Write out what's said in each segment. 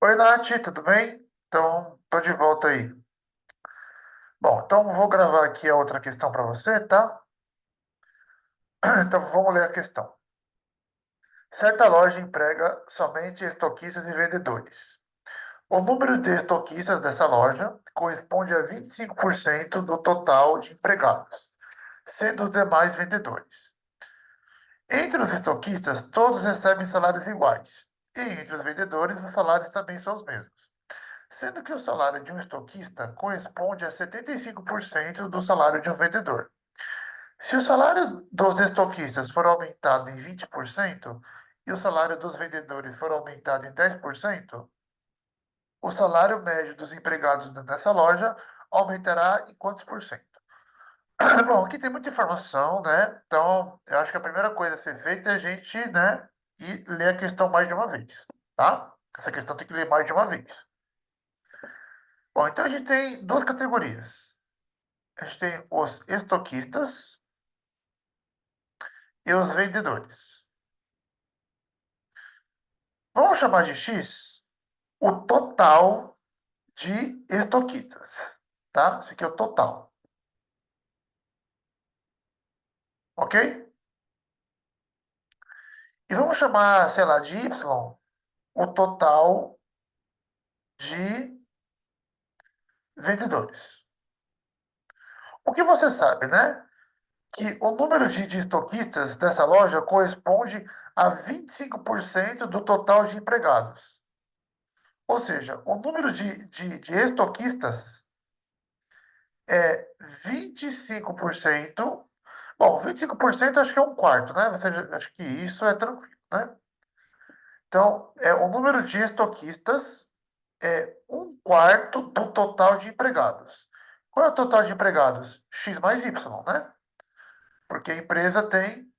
Oi, Nath, tudo bem? Então, tô de volta aí. Bom, então vou gravar aqui a outra questão para você, tá? Então vamos ler a questão. Certa loja emprega somente estoquistas e vendedores. O número de estoquistas dessa loja corresponde a 25% do total de empregados, sendo os demais vendedores. Entre os estoquistas, todos recebem salários iguais, e entre os vendedores, os salários também são os mesmos, sendo que o salário de um estoquista corresponde a 75% do salário de um vendedor. Se o salário dos estoquistas for aumentado em 20% e o salário dos vendedores for aumentado em 10%, o salário médio dos empregados nessa loja aumentará em quantos por cento? Bom, aqui tem muita informação, né? Então, eu acho que a primeira coisa a ser feita é a gente, né, ir ler a questão mais de uma vez, tá? Essa questão tem que ler mais de uma vez. Bom, então a gente tem duas categorias. A gente tem os estoquistas e os vendedores. Vamos chamar de X o total de estoquistas, tá? Isso aqui é o total, ok? E vamos chamar, sei lá, de Y o total de vendedores. O que você sabe, né? Que o número de estoquistas dessa loja corresponde a 25% do total de empregados. Ou seja, o número de estoquistas é 25%. Bom, 25% acho que é um quarto, né? Acho que isso é tranquilo, né? Então, o número de estoquistas é um quarto do total de empregados. Qual é o total de empregados? X mais Y, né? Porque a empresa tem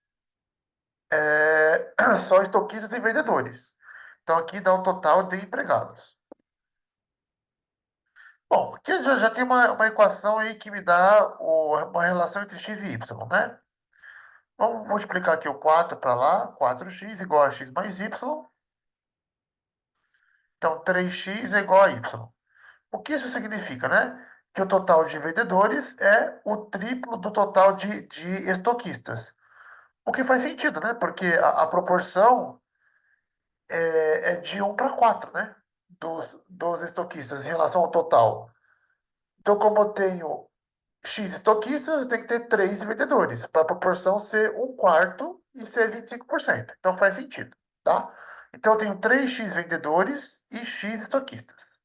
só estoquistas e vendedores. Então, aqui dá o total de empregados. Bom, aqui já tem uma equação aí que me dá uma relação entre x e y, né? Vamos multiplicar aqui o 4 para lá. 4x igual a x mais y. Então, 3x é igual a y. O que isso significa, né? Que o total de vendedores é o triplo do total de estoquistas. O que faz sentido, né? Porque a proporção é de 1 para 4, né? Dos estoquistas em relação ao total. Então, como eu tenho X estoquistas, eu tenho que ter 3 vendedores, para a proporção ser um quarto e ser 25%. Então faz sentido, tá? Então eu tenho 3x vendedores e X estoquistas.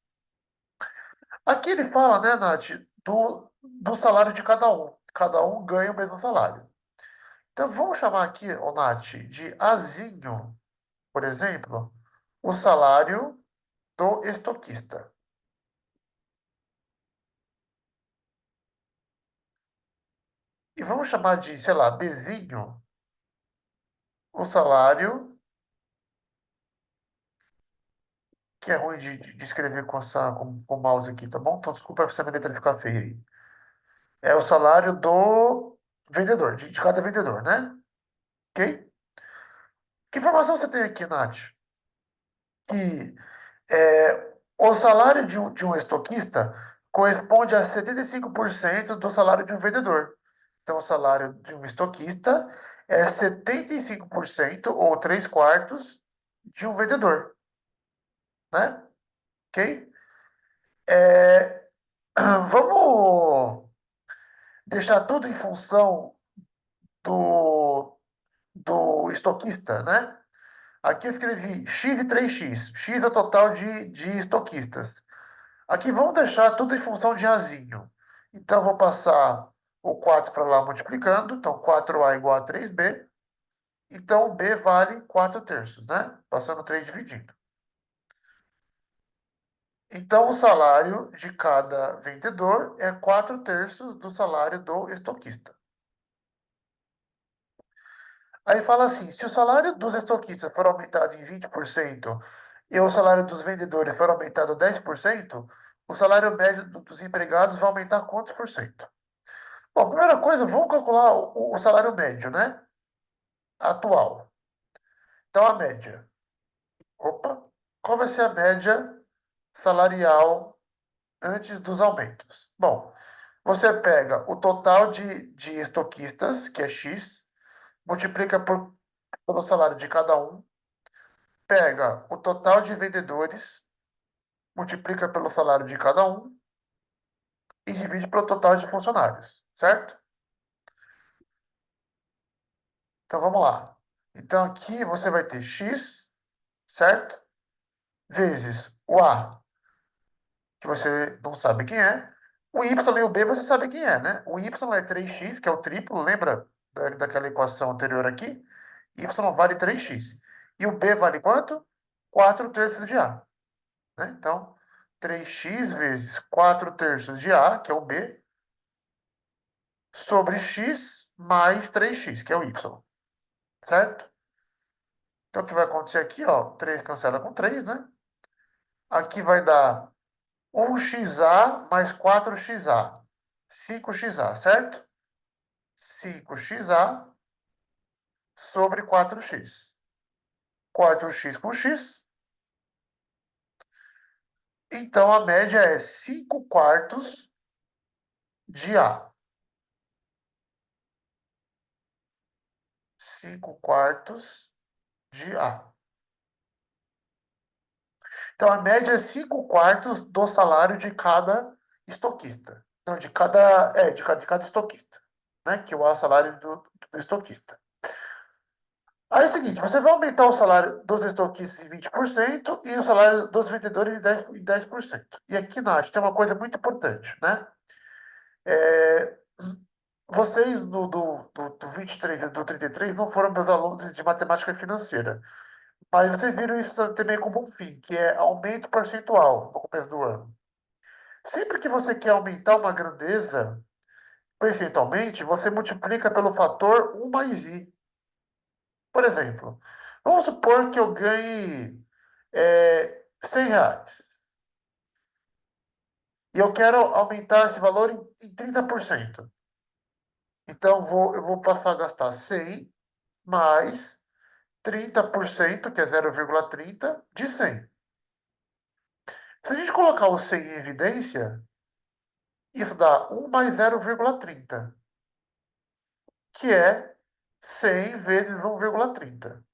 Aqui ele fala, né, Nath, do salário de cada um. Cada um ganha o mesmo salário. Então vamos chamar aqui, ô, Nath, de Azinho, por exemplo, o salário do estoquista. E vamos chamar de, sei lá, Bezinho, o salário, que é ruim de escrever com o mouse aqui, tá bom? Então, desculpa se a minha letra ficar feia aí. É o salário do vendedor, de cada vendedor, né? Ok? Que informação você tem aqui, Nath? Que o salário de um estoquista corresponde a 75% do salário de um vendedor. Então, o salário de um estoquista é 75% ou 3 quartos de um vendedor, né? Ok? É, vamos deixar tudo em função do estoquista, né? Aqui eu escrevi X e 3x. X é o total de estoquistas. Aqui vamos deixar tudo em função de Azinho. Então, vou passar o 4 para lá multiplicando. Então, 4A igual a 3B. Então, B vale 4 terços, né? Passando 3 dividindo. Então, o salário de cada vendedor é 4 terços do salário do estoquista. Aí fala assim: se o salário dos estoquistas for aumentado em 20% e o salário dos vendedores for aumentado 10%, o salário médio dos empregados vai aumentar quantos por cento? Bom, primeira coisa, vamos calcular o salário médio, né? Atual. Então, a média. Opa, qual vai ser a média? salarial antes dos aumentos. Bom, você pega o total de estoquistas, que é X, multiplica pelo salário de cada um, pega o total de vendedores, multiplica pelo salário de cada um e divide pelo total de funcionários, certo? Então vamos lá. Então aqui você vai ter X, certo? Vezes o A, que você não sabe quem é. O Y e o B você sabe quem é, né? O Y é 3x, que é o triplo, lembra daquela equação anterior aqui? Y vale 3x. E o B vale quanto? 4 terços de A, né? Então, 3x vezes 4 terços de A, que é o B, sobre x mais 3x, que é o Y, certo? Então, o que vai acontecer aqui, ó, 3 cancela com 3, né? Aqui vai dar 1xa mais 4xa. 5xa, certo? 5xa sobre 4x. Corta o x com x. Então, a média é 5 quartos de A. 5 quartos de A. Então, a média é 5 quartos do salário de cada estoquista. Não, de cada estoquista, né? Que é o salário do estoquista. Aí é o seguinte, você vai aumentar o salário dos estoquistas em 20% e o salário dos vendedores em 10%. E aqui, Nath, tem uma coisa muito importante, né? É, vocês do 23 e do 33 não foram meus alunos de matemática financeira, mas vocês viram isso também como um fim, que é aumento percentual no começo do ano. Sempre que você quer aumentar uma grandeza percentualmente, você multiplica pelo fator 1 mais i. Por exemplo, vamos supor que eu ganhe R$ 100. E eu quero aumentar esse valor em 30%. Então, eu vou passar a gastar 100 mais 30%, que é 0,30, de 100. Se a gente colocar o 100 em evidência, isso dá 1 mais 0,30, que é 100 vezes 1,30.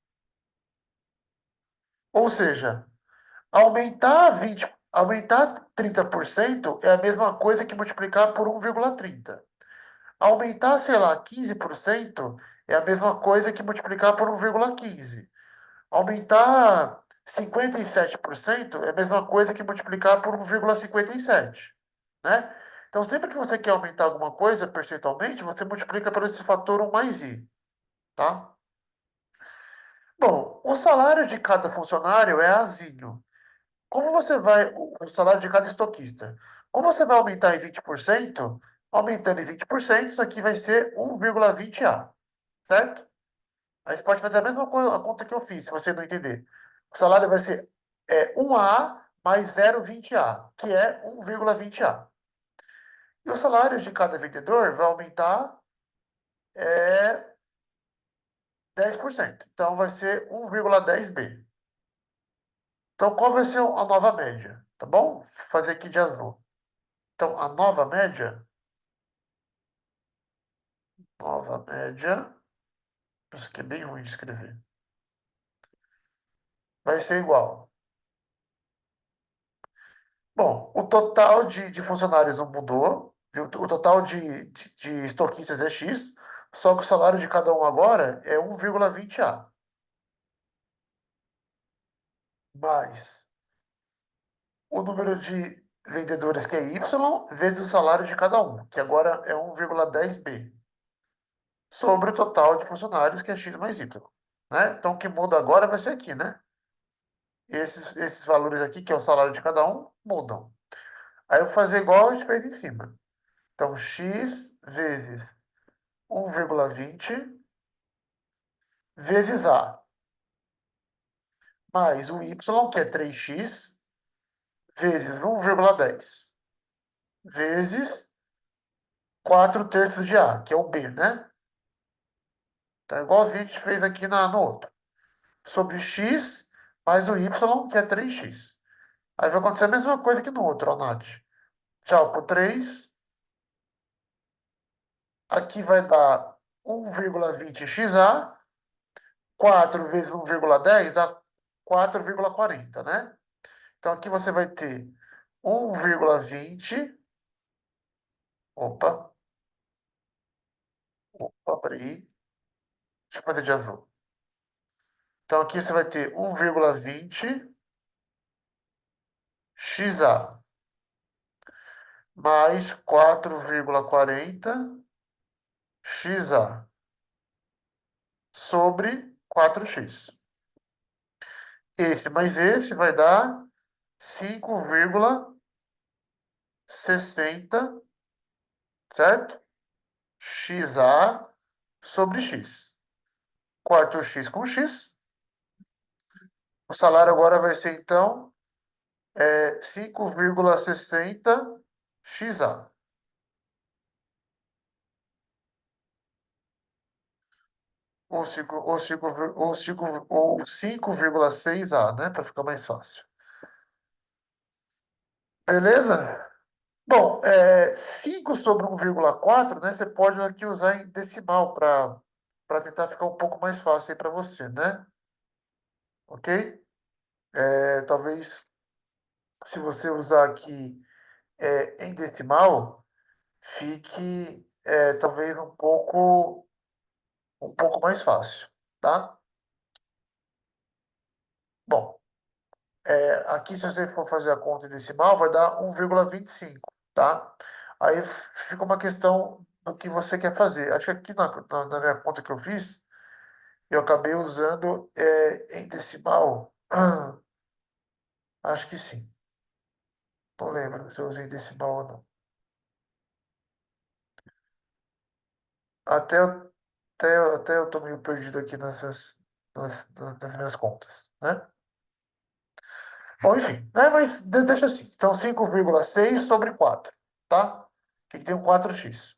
Ou seja, aumentar 30% é a mesma coisa que multiplicar por 1,30. Aumentar, sei lá, 15% é a mesma coisa que multiplicar por 1,15. Aumentar 57% é a mesma coisa que multiplicar por 1,57, né? Então, sempre que você quer aumentar alguma coisa percentualmente, você multiplica por esse fator 1 mais i, tá? Bom, o salário de cada funcionário é azinho. Como você vai, o salário de cada estoquista? Como você vai aumentar em 20%? Aumentando em 20%, isso aqui vai ser 1,20A, certo? Aí você pode fazer a mesma coisa, a conta que eu fiz, se você não entender. O salário vai ser 1A mais 0,20A, que é 1,20A. E o salário de cada vendedor vai aumentar é, 10%. Então vai ser 1,10B. Então qual vai ser a nova média? Tá bom? Vou fazer aqui de azul. Então a nova média, isso aqui é bem ruim de escrever, vai ser igual. Bom, o total de funcionários não mudou, viu? O total de estoquistas é X, só que o salário de cada um agora é 1,20A. Mais o número de vendedores, que é Y, vezes o salário de cada um, que agora é 1,10B, sobre o total de funcionários, que é X mais Y. Né? Então, o que muda agora vai ser aqui, né? Esses valores aqui, que é o salário de cada um, mudam. Aí eu vou fazer igual a gente fez em cima. Então, X vezes 1,20 vezes A, mais o Y, que é 3x, vezes 1,10, vezes 4 terços de A, que é o B, né? Então, igualzinho a gente fez aqui no outro. Sobre x mais o Y, que é 3x. Aí vai acontecer a mesma coisa que no outro, ó, Nath. Tchau por 3. Aqui vai dar 1,20xa. 4 vezes 1,10 dá 4,40, né? Então aqui você vai ter 1,20. Opa, opa, peraí. Deixa eu fazer de azul. Então aqui você vai ter 1,20xa mais 4,40xa sobre 4x. Esse mais esse vai dar 5,60, certo? XA sobre X. Corta o X com X. O salário agora vai ser, então, 5,60xa. Ou 5,6a, né? Para ficar mais fácil. Beleza? Bom, 5 sobre 1,4, né? Você pode aqui usar em decimal para tentar ficar um pouco mais fácil aí para você, né? Ok? Talvez se você usar aqui em decimal, fique talvez um pouco mais fácil, tá? Bom, aqui se você for fazer a conta em decimal, vai dar 1,25, tá? Aí fica uma questão do que você quer fazer. Acho que aqui na minha conta que eu fiz, eu acabei usando em decimal. Acho que sim. Não lembro se eu usei decimal ou não. Até, eu- até eu tô meio perdido aqui nas minhas contas, né? Bom, enfim, né? Mas deixa assim. Então, 5,6 sobre 4, tá? Que tem um 4x.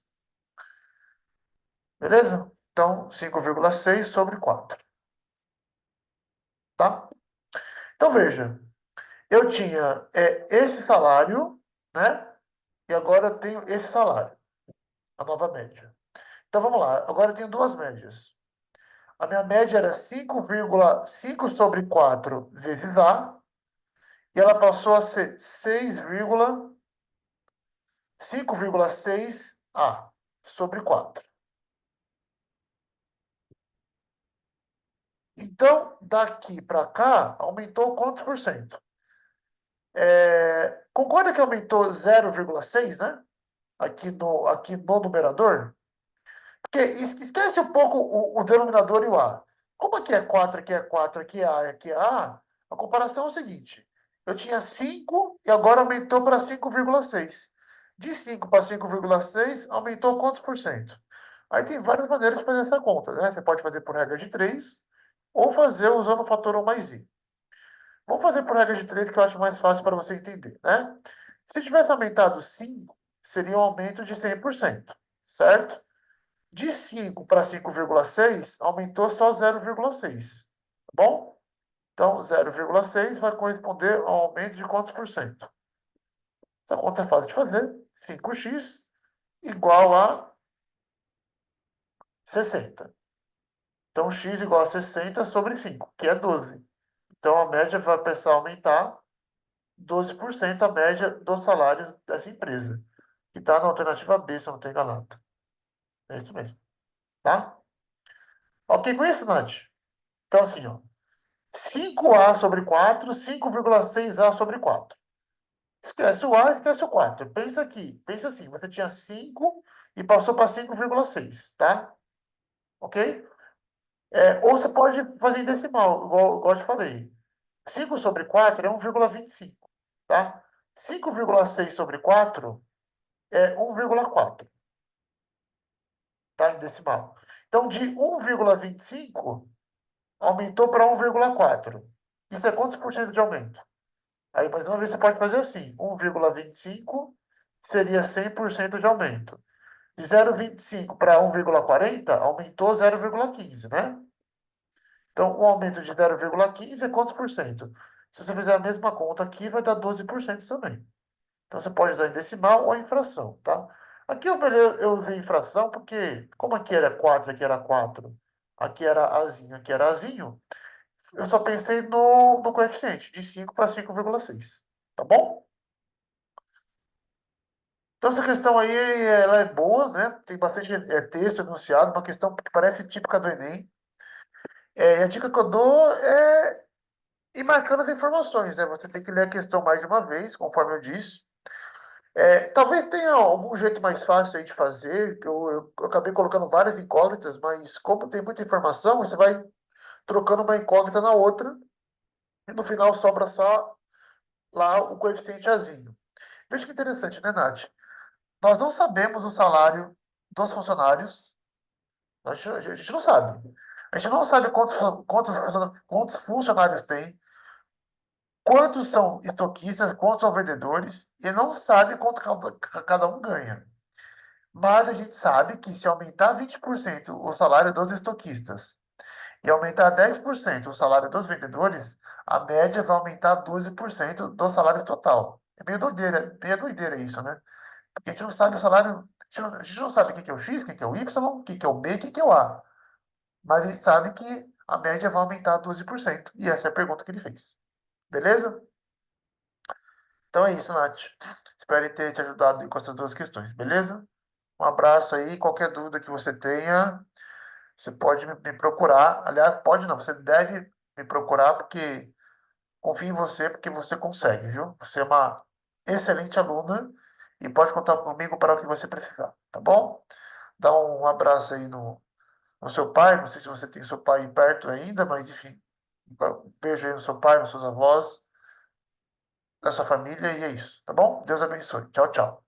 Beleza? Então, 5,6 sobre 4, tá? Então, veja. Eu tinha esse salário, né? E agora eu tenho esse salário, a nova média. Então, vamos lá. Agora eu tenho duas médias. A minha média era 5,5 sobre 4 vezes A, e ela passou a ser 5,6A sobre 4. Então, daqui para cá, aumentou quantos por cento? Concorda que aumentou 0,6, né? Aqui no numerador? Porque esquece um pouco o denominador e o A. Como aqui é 4, aqui é 4, aqui é A, a comparação é o seguinte. Eu tinha 5 e agora aumentou para 5,6. De 5 para 5,6, aumentou quantos por cento? Aí tem várias maneiras de fazer essa conta, né? Você pode fazer por regra de 3 ou fazer usando o fator 1 mais i. Vamos fazer por regra de 3 que eu acho mais fácil para você entender, né? Se tivesse aumentado 5, seria um aumento de 100%, certo? De 5 para 5,6, aumentou só 0,6. Tá bom? Então, 0,6 vai corresponder ao aumento de quantos por cento? Essa conta é fácil de fazer. 5x igual a 60. Então, x igual a 60 sobre 5, que é 12. Então, a média vai passar a aumentar 12% a média dos salários dessa empresa. Que está na alternativa B, se eu não estou enganado. É isso mesmo. Tá? Ok com isso, Nath? Então, assim, ó. 5A sobre 4, 5,6A sobre 4. Esquece o A, esquece o 4. Pensa aqui, pensa assim, você tinha 5 e passou para 5,6, tá? Ok? Ou você pode fazer em decimal, igual eu te falei. 5 sobre 4 é 1,25, tá? 5,6 sobre 4 é 1,4, tá? Em decimal. Então, de 1,25 aumentou para 1,4. Isso é quantos por cento de aumento? Aí, mais uma vez, você pode fazer assim: 1,25 seria 100% de aumento. De 0,25 para 1,40, aumentou 0,15, né? Então, um aumento de 0,15 é quantos por cento? Se você fizer a mesma conta aqui, vai dar 12% também. Então, você pode usar em decimal ou em fração, tá? Aqui eu usei em fração porque, como aqui era 4, aqui era Azinho, aqui era Azinho, eu só pensei no coeficiente, de 5 para 5,6. Tá bom? Então, essa questão aí, ela é boa, né? Tem bastante texto enunciado, uma questão que parece típica do Enem. E a dica que eu dou é ir marcando as informações, né? Você tem que ler a questão mais de uma vez, conforme eu disse. Talvez tenha algum jeito mais fácil aí de fazer. Eu acabei colocando várias incógnitas, mas como tem muita informação, você vai trocando uma incógnita na outra, e no final sobra só lá o coeficiente azinho. Veja que interessante, né, Nath? Nós não sabemos o salário dos funcionários. A gente não sabe. A gente não sabe quantos funcionários tem, quantos são estoquistas, quantos são vendedores, e não sabe quanto cada um ganha. Mas a gente sabe que se aumentar 20% o salário dos estoquistas e aumentar 10% o salário dos vendedores, a média vai aumentar 12% dos salários total. É meio doideira isso, né? Porque a gente não sabe o salário, a gente não sabe quem que é o X, quem que é o Y, quem que é o B, quem que é o A. Mas a gente sabe que a média vai aumentar 12%. E essa é a pergunta que ele fez. Beleza? Então é isso, Nath. Espero ter te ajudado com essas duas questões, beleza? Um abraço aí. Qualquer dúvida que você tenha, você pode me procurar. Aliás, pode não, você deve me procurar, porque confio em você, porque você consegue, viu? Você é uma excelente aluna e pode contar comigo para o que você precisar, tá bom? Dá um abraço aí no seu pai. Não sei se você tem seu pai perto ainda, mas enfim, um beijo aí no seu pai, nos seus avós, na sua família, e é isso, tá bom? Deus abençoe. Tchau, tchau.